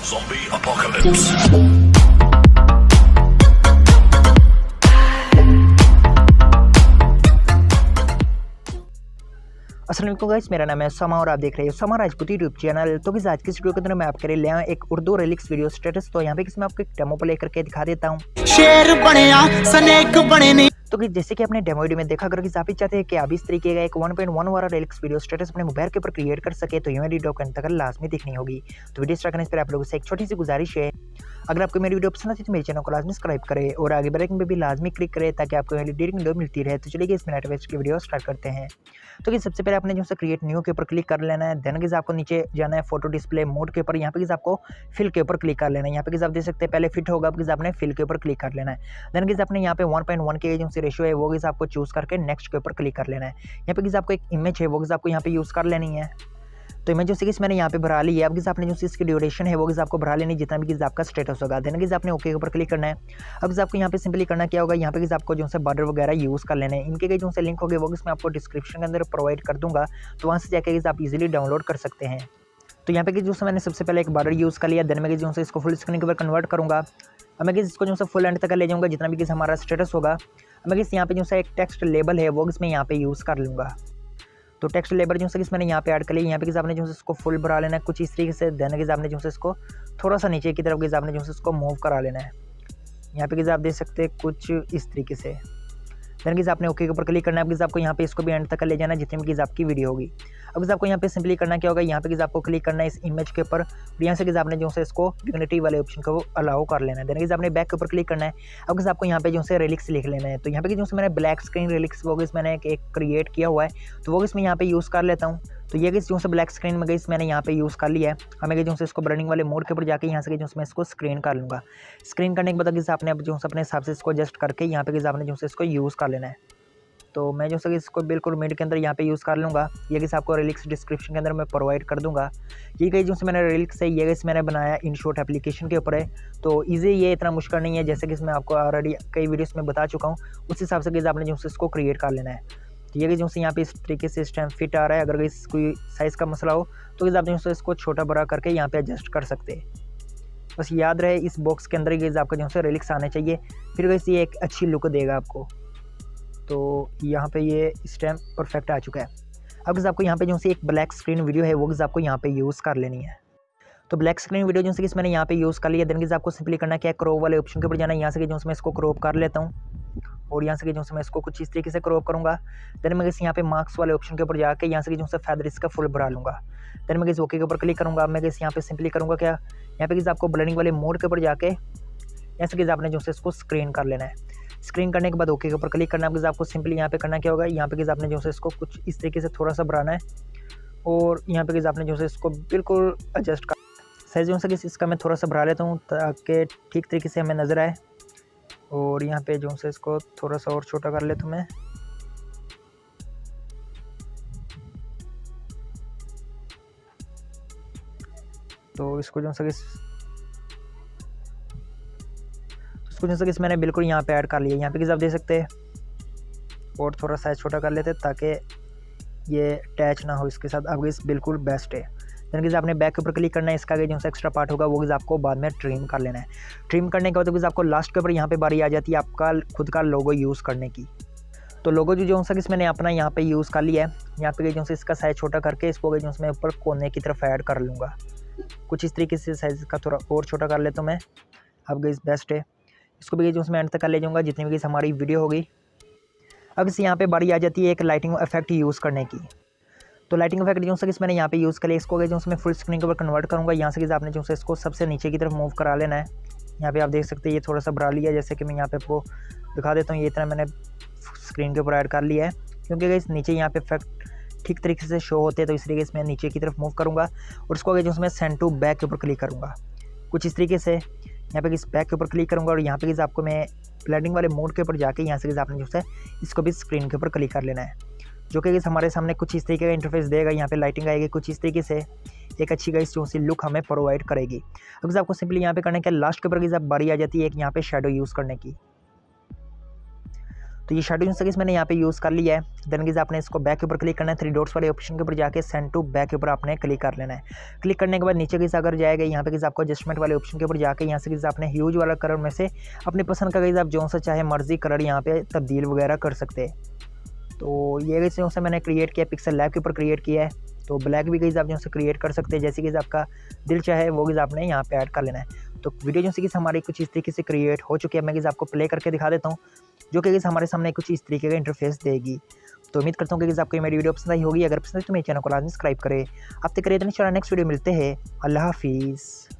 Zombie apocalypse. अस्सलाम वालेकुम guys, मेरा नाम है उसामा और आप देख रहे हैं उसामा राजपूत यूट्यूब चैनल। तो किस आज की वीडियो के अंदर मैं आपके लिए ले आया एक उर्दू रिलिक्स वीडियो स्टेटस। तो यहाँ पे किसी मैं आपको एक डेमो प्ले करके दिखा देता हूँ। शेर बनेया स्नेक बने नहीं। तो कि जैसे कि आपने डेमो वीडियो में देखा, अगर आप भी चाहते हैं कि आप इस तरीके का एक 1.1 वाला रिलिक्स वीडियो स्टेटस अपने मोबाइल के ऊपर क्रिएट कर सके, तो ये वीडियो को अंत तक लाजमी देखनी होगी। तो वीडियो स्टार्ट करने से पहले आप लोगों से एक छोटी सी गुजारिश है, अगर आपको मेरी वीडियो पसंद आती है तो मेरे चैनल को लाजमी सब्सक्राइब करें और आगे बेल आइकन पे भी लाजमी क्लिक करें ताकि आपको मेरी डेली वीडियो मिलती रहे। तो चलिए इस मिनट वेस्ट की वीडियो स्टार्ट करते हैं। तो कि सबसे पहले आपने जो है क्रिएट न्यू के ऊपर क्लिक कर लेना है। देन कि आपको नीचे जाना है फोटो डिस्प्ले मोड के ऊपर, यहाँ पे कि आपको फिल के ऊपर क्लिक कर लेना है। यहाँ पे कि आप देख सकते हैं पहले फिट होगा, अब आपने फिल के ऊपर क्लिक कर लेना है। देन कि आपने यहाँ पे 1.1 के जो सी रेशियो है वो कि आपको चूज़ करके नेक्स्ट के ऊपर क्लिक कर लेना है। यहाँ पे कि आपको एक इमेज है वो कि आपको यहाँ पे यूज़ कर लेनी है। तो इमेज जो मैंने यहाँ पे भरा ली है। अब आपने जो इसकी ड्यूरेशन है वो आपको भरा लेनी जितना भी आपका स्टेटस होगा। देन कि आपने ओके के ऊपर क्लिक करना है। अब आपको यहाँ पे सिंपली करना क्या होगा, यहाँ पे कि आपको जो है बॉर्डर वगैरह यूज़ कर लेने हैं। इनके जो से लिंक होंगे वो मैं आपको डिस्क्रिप्शन के अंदर प्रोवाइड कर दूँगा, तो वहाँ से जाकर आप इजीली डाउनलोड कर सकते हैं। तो यहाँ पे कि जो मैंने सबसे पहले एक बॉर्डर यूज़ कर लिया। देन मैं जो इसको फुल स्क्रीन के ऊपर कन्वर्ट करूँगा। अब मैं इसको जो फुल एंड तक ले जाऊँगा जितना भी हमारा स्टेटस होगा। अब मैं यहाँ पे जो एक टेक्स्ट लेबल है वो इसमें यहाँ पे यूज़ कर लूँगा। तो टेक्स्ट लेबर जो है मैंने यहाँ पे ऐड कर लिया। यहाँ पे आपने जो है इसको फुल भरा लेना है कुछ इस तरीके से। देन कि आपने जो है इसको थोड़ा सा नीचे की तरफ आपने जो है इसको मूव करा लेना है। यहाँ पे कि आप देख सकते हैं कुछ इस तरीके से। देन कि आपने ओके के ऊपर क्लिक करना है। अब आपको यहाँ पे इसको भी एंड तक ले जाना है जितनी भी आपकी वीडियो होगी। अब आपको यहाँ पे सिंपली करना क्या होगा, यहाँ पे कि आपको क्लिक करना है इस इमेज के ऊपर। यहाँ से कि आपने जो है इसको डिग्निटी वाले ऑप्शन को अलाउ कर लेना है। देन कि आपने बैक के ऊपर क्लिक करना है। अब आपको यहाँ पे जो है रिलिक्स लिख लेना है। तो यहाँ पे जो मैंने ब्लैक स्क्रीन रिलिक्स वो मैंने एक क्रिएट किया हुआ है, तो वो इसमें यहाँ पे यूज़ कर लेता हूँ। तो ये जो है ब्लैक स्क्रीन में गई मैंने यहाँ पे यूज़ कर लिया है। हमें जो है इसको ब्लरिंग वाले मोड के ऊपर जाके यहाँ से जो मैं इसको स्क्रीन कर लूँगा। स्क्रीन करने के बाद कि आपने अब जो है अपने हिसाब से इसको एडजस्ट करके यहाँ पे कि आपने जो है इसको यूज़ कर लेना है। तो मैं जो है इसको बिल्कुल मिड के अंदर यहाँ पे यूज़ कर लूँगा। ये कि आपको रिलिक्स डिस्क्रिप्शन के अंदर मैं प्रोवाइड कर दूँगा। ये कहीं जो मैंने रिलिक्स है ये मैंने बनाया इन शॉर्ट एप्लीकेशन के ऊपर है, तो ईजी ये इतना मुश्किल नहीं है। जैसे कि मैं आपको ऑलरेडी कई वीडियोस में बता चुका हूँ, उस हिसाब से कि आपने जो है इसको क्रिएट कर लेना है। तो ये जो है यहाँ पे इस तरीके से इस टाइम फिट आ रहा है। अगर इस कोई साइज़ का मसला हो तो आप जो है इसको छोटा बड़ा करके यहाँ पे एडजस्ट कर सकते हैं। बस याद रहे इस बॉक्स के अंदर ये आपका जो है रिलिक्स आने चाहिए, फिर वैसे ये एक अच्छी लुक देगा आपको। तो यहाँ पे ये इस टाइम परफेक्ट आ चुका है। अब आपको यहाँ पे जो है एक ब्लैक स्क्रीन वीडियो है वो आपको यहाँ पे यूज़ कर लेनी है। तो ब्लैक स्क्रीन वीडियो जो है मैंने यहाँ पे यूज़ कर लिया। देन कि आपको सिंपली करना क्या है, क्रॉप वाले ऑप्शन के ऊपर जाना है। यहाँ से जो मैं इसको क्रॉप कर लेता हूँ और यहाँ से जो मैं इसको कुछ इस तरीके से क्रॉप करूँगा। देन मैं यहाँ पे मार्क्स वाले ऑप्शन के ऊपर जाके यहाँ से जो है फेदर इसका फुल भरा लूँगा। देन मैं ओके के ऊपर क्लिक करूँगा। मैं यहाँ पे सिंपली करूँगा क्या, यहाँ पे आपको ब्लरिंग वाले मोड के ऊपर जाके यहाँ से आपने जो है इसको स्क्रीन कर लेना है। स्क्रीन करने के बाद ओके के ऊपर क्लिक करना है। आपको सिंपली यहाँ पे करना क्या होगा, यहाँ पे आपने जो है इसको कुछ इस तरीके से थोड़ा सा बढ़ाना है और यहाँ पे आपने जो है इसको बिल्कुल एडजस्ट कर साइज जो है इसका मैं थोड़ा सा बढ़ा लेता हूँ ताकि ठीक तरीके से हमें नज़र आए। और यहाँ पे जो है इसको थोड़ा सा और छोटा कर लेता हूँ मैं। तो इसको जो है जैसे मैंने बिल्कुल यहाँ पे ऐड कर लिया। यहाँ पे आप देख सकते हैं और थोड़ा साइज छोटा कर लेते ताकि ये अटैच ना हो इसके साथ। अब इस बिल्कुल बेस्ट है। यानी कि आपने बैक के ऊपर क्लिक करना है। इसका जो एक्स्ट्रा पार्ट होगा वो आपको बाद में ट्रिम कर लेना है। ट्रिम करने के बाद आपको लास्ट के ऊपर यहाँ पे बारी आ जाती है आपका खुद का लोगो यूज़ करने की। तो लोगो जो है मैंने अपना यहाँ पे यूज़ कर लिया है। यहाँ पे जो इसका साइज छोटा करके इसको जो मैं ऊपर कोने की तरफ ऐड कर लूँगा। कुछ इस तरीके से साइज़ का थोड़ा और छोटा कर लेता हूँ मैं। अब इस बेस्ट है। इसको भी जो मैं एंड तक कर ले जाऊँगा जितनी भी हमारी वीडियो होगी। अब इस यहाँ पे बारी आ जाती है एक लाइटिंग इफेक्ट यूज़ करने की। तो लाइटिंग इफेक्ट जो है मैंने यहाँ पे यूज़ कर लिया। इसको जो मैं फुल स्क्रीन के ऊपर कन्वर्ट करूँगा। यहाँ से आपने जो है इसको सबसे नीचे की तरफ मूव करा लेना है। यहाँ पे आप देख सकते हैं ये थोड़ा सा बढ़ा लिया, जैसे कि मैं यहाँ पे आपको दिखा देता हूँ। ये इतना मैंने स्क्रीन के ऊपर ऐड कर लिया है क्योंकि इस नीचे यहाँ पे इफेक्ट ठीक तरीके से शो होते हैं, तो इस तरीके से मैं नीचे की तरफ मूव करूँगा और इसको जो मैं सेंड टू बैक के ऊपर क्लिक करूँगा। कुछ इस तरीके से यहाँ पे इस बैक के ऊपर क्लिक करूँगा और यहाँ पे आपको मैं ब्लेंडिंग वाले मोड के ऊपर जाके यहाँ से आपने जो है इसको भी स्क्रीन के ऊपर क्लिक कर लेना है, जो कि हमारे सामने कुछ इस तरीके का इंटरफेस देगा। यहाँ पे लाइटिंग आएगी कुछ इस तरीके से, एक अच्छी गाइस जो सी लुक हमें प्रोवाइड करेगी। अब आपको सिंपली यहाँ पे करने के लास्ट के ऊपर बारी आ जाती है एक यहाँ पे शेडो यूज़ करने की। तो ये शेडो जो मैंने यहाँ पे यूज़ कर लिया है। देन गाइस आपने इसको बैक के ऊपर क्लिक करना है, 3 डॉट्स वाले ऑप्शन के ऊपर जाके सेंड टू बैक के ऊपर आपने क्लिक कर लेना है। क्लिक करने के बाद नीचे गाइस अगर जाएगा यहाँ पे गाइस आपको एडजस्टमेंट वाले ऑप्शन के ऊपर जाके यहाँ से गाइस आपने ह्यूज वाला कलर में से अपनी पसंद का गाइस आप जो सा चाहे मर्जी कलर यहाँ पे तब्दील वगैरह कर सकते हैं। तो ये गाइस जो सा मैंने क्रिएट किया पिक्सल लैब के ऊपर क्रिएट किया है। तो ब्लैक भी गाइस आप जो से क्रिएट कर सकते हैं, जैसे कि आपका दिल चाहे वो गाइस आपने यहाँ पे ऐड कर लेना है। तो वीडियो जो कि हमारी कुछ इस तरीके से क्रिएट हो चुकी है। मैं गाइस आपको प्ले करके दिखा देता हूँ, जो कि गाइस हमारे सामने कुछ इस तरीके का इंटरफेस देगी। तो उम्मीद करता हूँ कि गाइस आपको मेरी वीडियो पसंद आई होगी। अगर पसंद है तो मेरे चैनल को लाजमी सब्सक्राइब करें। आप तक करिए तो इंशाल्लाह नेक्स्ट वीडियो मिलते हैं। अल्लाह हाफिज़।